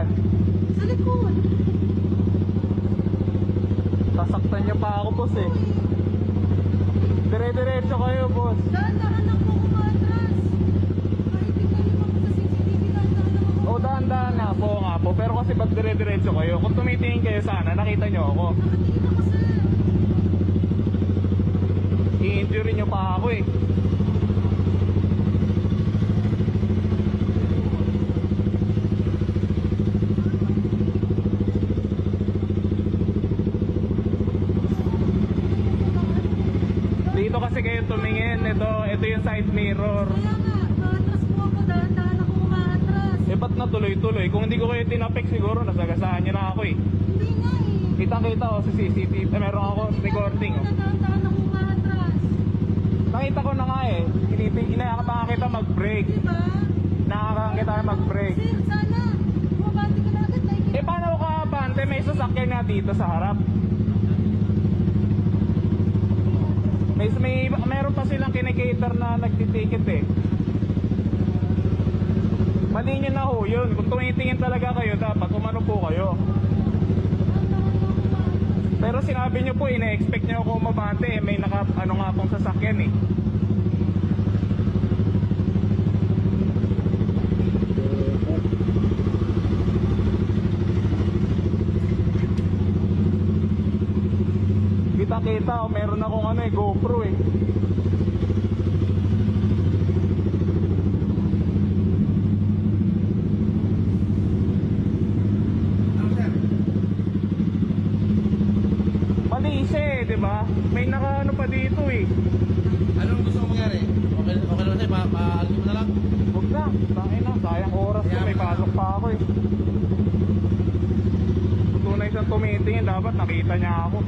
Saan? Sa likod. Sasaktan niyo pa ako, boss eh. Dire-diretso kayo, boss. Dahan-dahan lang po umatras. Kahit tingnan niyo po sa CCTV, dahan-dahan lang ako. O, dahan-dahan nga po. Pero kasi pag dire-diretso kayo, kung tumitingin kayo sana, nakita niyo ako. Nakatingin ako, sir. I-injury niyo pa ako eh. Dito kasi kayo tumingin. Ito yung side mirror. Kaya nga, umatras po ako. Dahan-dahan ako umatras. Eh, ba't na tuloy-tuloy? Kung hindi ko kayo tinapik siguro, nasagasaan niyo na ako eh. Hindi nga eh. Kitang-kita ko sa CCTV. Meron ako recording oh. Dahan-dahan ako umatras. Nakita ko na nga eh. Inakapanga kita mag-brake. Diba? Nakakang kita mag-brake. Sir, sana. Bumabati ka na agad. Eh, paano ko kakabante? May sasakyan nga dito sa harap. Meron pa silang kinikater na nagtiticket eh. Mali nyo na ho yun. Kung tumitingin talaga kayo, dapat umano po kayo. Pero sinabi nyo po, ina-expect nyo ako umabante eh. May ano nga pong sasakyan eh. Kita-kita, meron akong ano eh, GoPro eh. Mali siya eh, di ba? May naka-ano pa dito eh. Anong gusto mong mangyari? Okay lang sa'yo, paalis mo na lang. Huwag na, tangin na, sayang oras ko, may pasok pa ako eh. Kung tunay siyang tumitingin, dapat nakita niya ako.